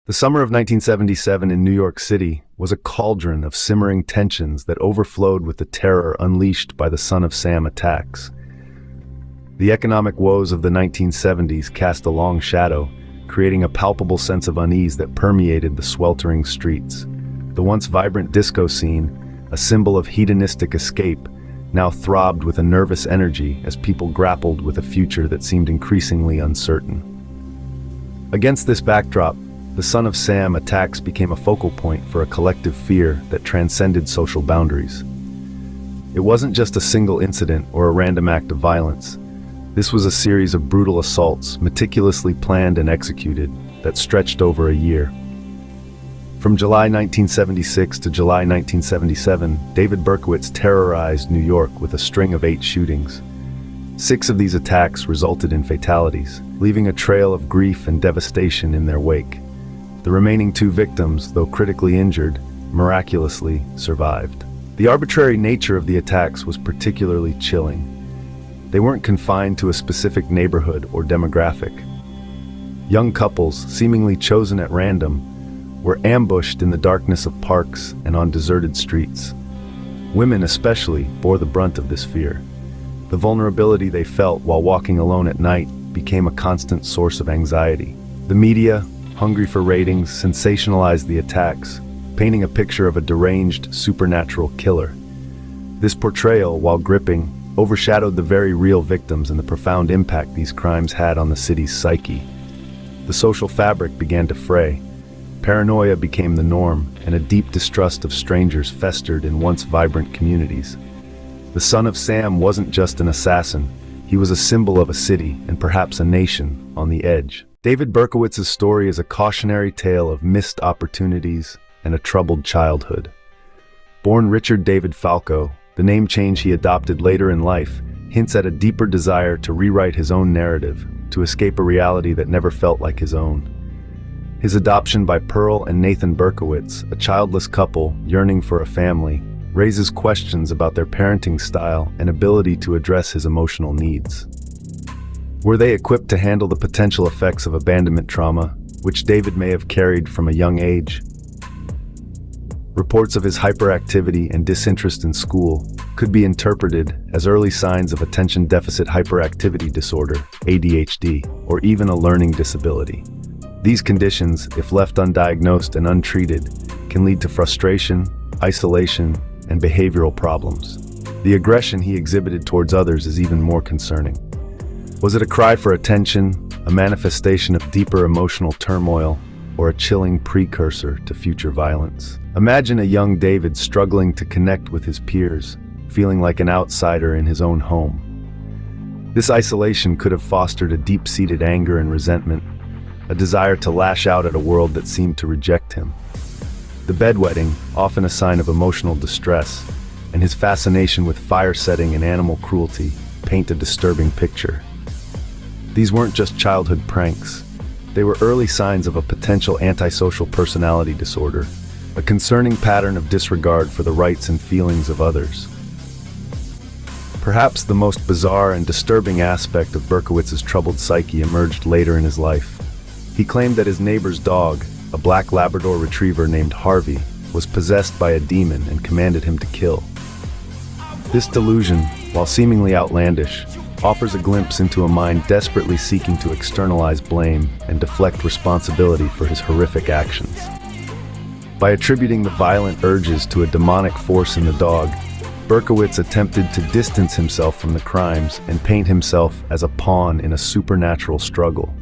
The summer of 1977 in New York City was a cauldron of simmering tensions that overflowed with the terror unleashed by the Son of Sam attacks. The economic woes of the 1970s cast a long shadow, creating a palpable sense of unease that permeated the sweltering streets. The once vibrant disco scene, a symbol of hedonistic escape, now throbbed with a nervous energy as people grappled with a future that seemed increasingly uncertain. Against this backdrop, the Son of Sam attacks became a focal point for a collective fear that transcended social boundaries. It wasn't just a single incident or a random act of violence. This was a series of brutal assaults, meticulously planned and executed, that stretched over a year. From July 1976 to July 1977, David Berkowitz terrorized New York with a string of 8 shootings. 6 of these attacks resulted in fatalities, leaving a trail of grief and devastation in their wake. The remaining 2 victims, though critically injured, miraculously survived. The arbitrary nature of the attacks was particularly chilling. They weren't confined to a specific neighborhood or demographic. Young couples, seemingly chosen at random, were ambushed in the darkness of parks and on deserted streets. Women especially bore the brunt of this fear. The vulnerability they felt while walking alone at night became a constant source of anxiety. The media, hungry for ratings, sensationalized the attacks, painting a picture of a deranged, supernatural killer. This portrayal, while gripping, overshadowed the very real victims and the profound impact these crimes had on the city's psyche. The social fabric began to fray. Paranoia became the norm, and a deep distrust of strangers festered in once vibrant communities. The Son of Sam wasn't just an assassin, he was a symbol of a city, and perhaps a nation, on the edge. David Berkowitz's story is a cautionary tale of missed opportunities and a troubled childhood. Born Richard David Falco, the name change he adopted later in life hints at a deeper desire to rewrite his own narrative, to escape a reality that never felt like his own. His adoption by Pearl and Nathan Berkowitz, a childless couple yearning for a family, raises questions about their parenting style and ability to address his emotional needs. Were they equipped to handle the potential effects of abandonment trauma, which David may have carried from a young age? Reports of his hyperactivity and disinterest in school could be interpreted as early signs of attention deficit hyperactivity disorder, ADHD, or even a learning disability. These conditions, if left undiagnosed and untreated, can lead to frustration, isolation, and behavioral problems. The aggression he exhibited towards others is even more concerning. Was it a cry for attention, a manifestation of deeper emotional turmoil, or a chilling precursor to future violence? Imagine a young David struggling to connect with his peers, feeling like an outsider in his own home. This isolation could have fostered a deep-seated anger and resentment, a desire to lash out at a world that seemed to reject him. The bedwetting, often a sign of emotional distress, and his fascination with fire setting and animal cruelty paint a disturbing picture. These weren't just childhood pranks. They were early signs of a potential antisocial personality disorder, a concerning pattern of disregard for the rights and feelings of others. Perhaps the most bizarre and disturbing aspect of Berkowitz's troubled psyche emerged later in his life. He claimed that his neighbor's dog, a black Labrador retriever named Harvey, was possessed by a demon and commanded him to kill. This delusion, while seemingly outlandish, offers a glimpse into a mind desperately seeking to externalize blame and deflect responsibility for his horrific actions. By attributing the violent urges to a demonic force in the dog, Berkowitz attempted to distance himself from the crimes and paint himself as a pawn in a supernatural struggle.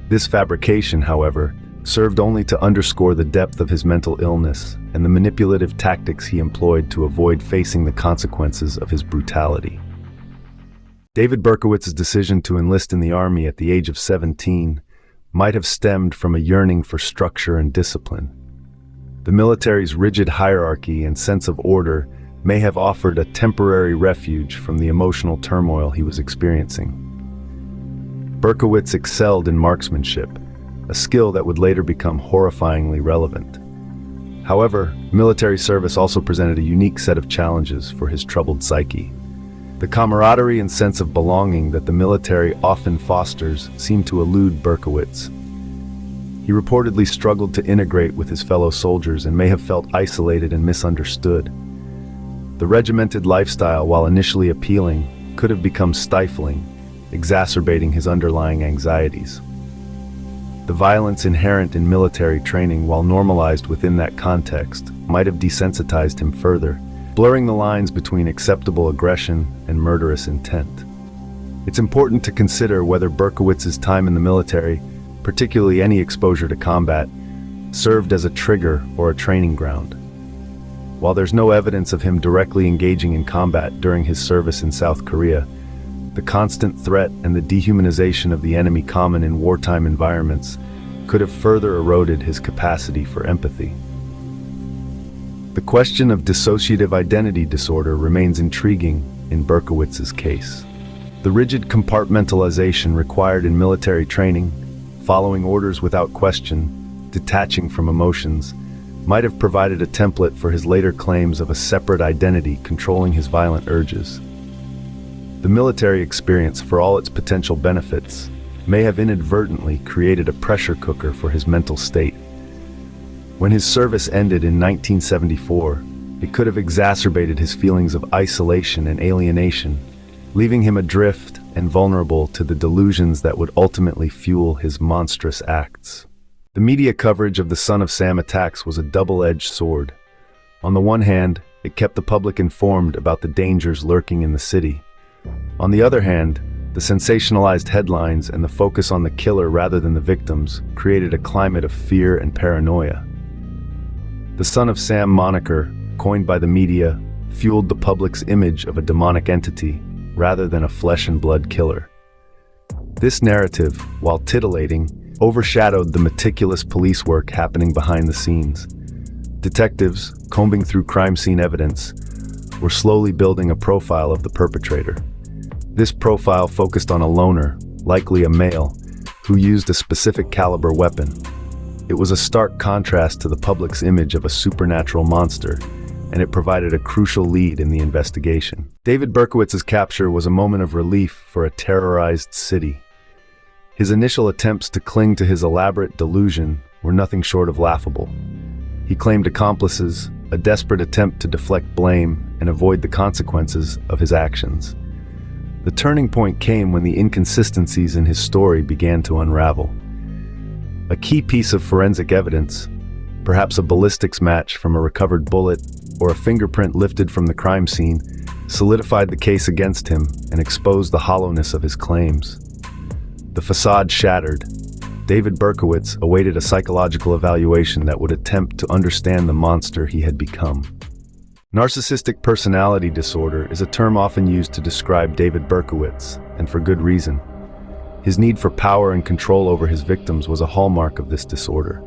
This fabrication, however, served only to underscore the depth of his mental illness and the manipulative tactics he employed to avoid facing the consequences of his brutality. David Berkowitz's decision to enlist in the army at the age of 17 might have stemmed from a yearning for structure and discipline. The military's rigid hierarchy and sense of order may have offered a temporary refuge from the emotional turmoil he was experiencing. Berkowitz excelled in marksmanship, a skill that would later become horrifyingly relevant. However, military service also presented a unique set of challenges for his troubled psyche. The camaraderie and sense of belonging that the military often fosters seemed to elude Berkowitz. He reportedly struggled to integrate with his fellow soldiers and may have felt isolated and misunderstood. The regimented lifestyle, while initially appealing, could have become stifling, exacerbating his underlying anxieties. The violence inherent in military training, while normalized within that context, might have desensitized him further, blurring the lines between acceptable aggression and murderous intent. It's important to consider whether Berkowitz's time in the military, particularly any exposure to combat, served as a trigger or a training ground. While there's no evidence of him directly engaging in combat during his service in South Korea, the constant threat and the dehumanization of the enemy common in wartime environments could have further eroded his capacity for empathy. The question of dissociative identity disorder remains intriguing in Berkowitz's case. The rigid compartmentalization required in military training, following orders without question, detaching from emotions, might have provided a template for his later claims of a separate identity controlling his violent urges. The military experience, for all its potential benefits, may have inadvertently created a pressure cooker for his mental state. When his service ended in 1974, it could have exacerbated his feelings of isolation and alienation, leaving him adrift and vulnerable to the delusions that would ultimately fuel his monstrous acts. The media coverage of the Son of Sam attacks was a double-edged sword. On the one hand, it kept the public informed about the dangers lurking in the city. On the other hand, the sensationalized headlines and the focus on the killer rather than the victims created a climate of fear and paranoia. The Son of Sam moniker, coined by the media, fueled the public's image of a demonic entity rather than a flesh-and-blood killer. This narrative, while titillating, overshadowed the meticulous police work happening behind the scenes. Detectives, combing through crime scene evidence, were slowly building a profile of the perpetrator. This profile focused on a loner, likely a male, who used a specific caliber weapon. It was a stark contrast to the public's image of a supernatural monster, and it provided a crucial lead in the investigation. David Berkowitz's capture was a moment of relief for a terrorized city. His initial attempts to cling to his elaborate delusion were nothing short of laughable. He claimed accomplices, a desperate attempt to deflect blame and avoid the consequences of his actions. The turning point came when the inconsistencies in his story began to unravel. A key piece of forensic evidence, perhaps a ballistics match from a recovered bullet or a fingerprint lifted from the crime scene, solidified the case against him and exposed the hollowness of his claims. The facade shattered. David Berkowitz awaited a psychological evaluation that would attempt to understand the monster he had become. Narcissistic personality disorder is a term often used to describe David Berkowitz, and for good reason. His need for power and control over his victims was a hallmark of this disorder.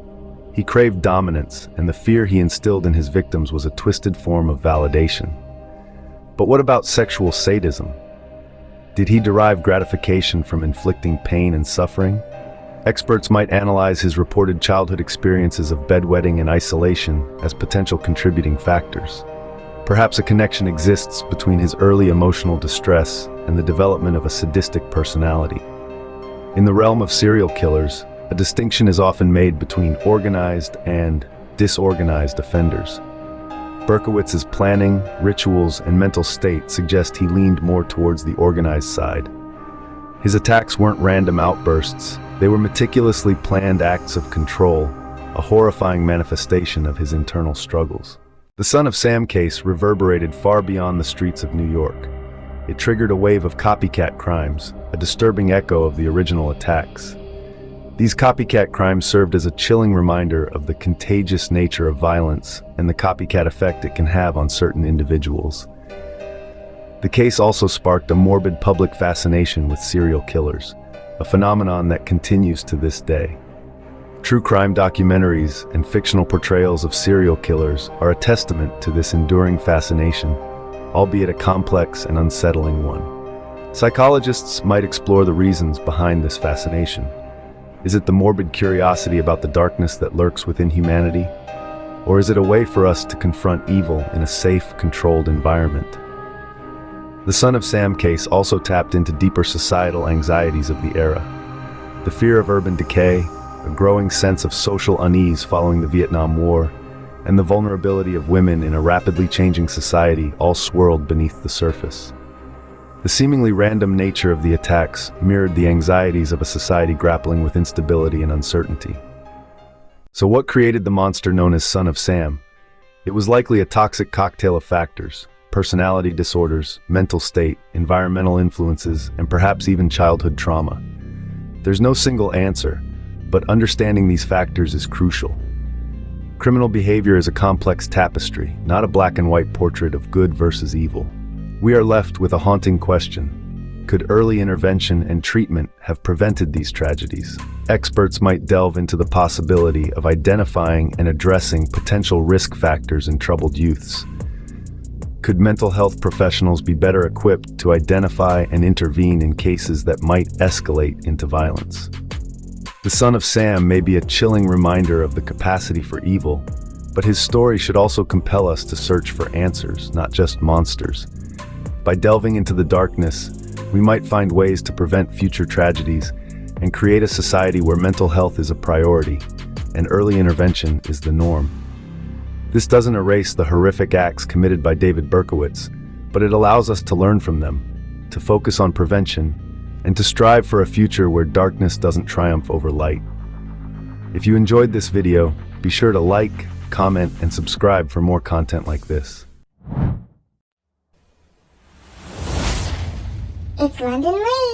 He craved dominance, and the fear he instilled in his victims was a twisted form of validation. But what about sexual sadism? Did he derive gratification from inflicting pain and suffering? Experts might analyze his reported childhood experiences of bedwetting and isolation as potential contributing factors. Perhaps a connection exists between his early emotional distress and the development of a sadistic personality. In the realm of serial killers, a distinction is often made between organized and disorganized offenders. Berkowitz's planning, rituals, and mental state suggest he leaned more towards the organized side. His attacks weren't random outbursts, they were meticulously planned acts of control, a horrifying manifestation of his internal struggles. The Son of Sam case reverberated far beyond the streets of New York. It triggered a wave of copycat crimes, a disturbing echo of the original attacks. These copycat crimes served as a chilling reminder of the contagious nature of violence and the copycat effect it can have on certain individuals. The case also sparked a morbid public fascination with serial killers, a phenomenon that continues to this day. True crime documentaries and fictional portrayals of serial killers are a testament to this enduring fascination, albeit a complex and unsettling one. Psychologists might explore the reasons behind this fascination. Is it the morbid curiosity about the darkness that lurks within humanity? Or is it a way for us to confront evil in a safe, controlled environment? The Son of Sam case also tapped into deeper societal anxieties of the era. The fear of urban decay, a growing sense of social unease following the Vietnam War, and the vulnerability of women in a rapidly changing society all swirled beneath the surface. The seemingly random nature of the attacks mirrored the anxieties of a society grappling with instability and uncertainty. So what created the monster known as Son of Sam? It was likely a toxic cocktail of factors: personality disorders, mental state, environmental influences, and perhaps even childhood trauma. There's no single answer, but understanding these factors is crucial. Criminal behavior is a complex tapestry, not a black and white portrait of good versus evil. We are left with a haunting question: could early intervention and treatment have prevented these tragedies? Experts might delve into the possibility of identifying and addressing potential risk factors in troubled youths. Could mental health professionals be better equipped to identify and intervene in cases that might escalate into violence? The Son of Sam may be a chilling reminder of the capacity for evil, but his story should also compel us to search for answers, not just monsters. By delving into the darkness, we might find ways to prevent future tragedies and create a society where mental health is a priority and early intervention is the norm. This doesn't erase the horrific acts committed by David Berkowitz, but it allows us to learn from them, to focus on prevention, and to strive for a future where darkness doesn't triumph over light. If you enjoyed this video, be sure to like, comment, and subscribe for more content like this. It's London Lee.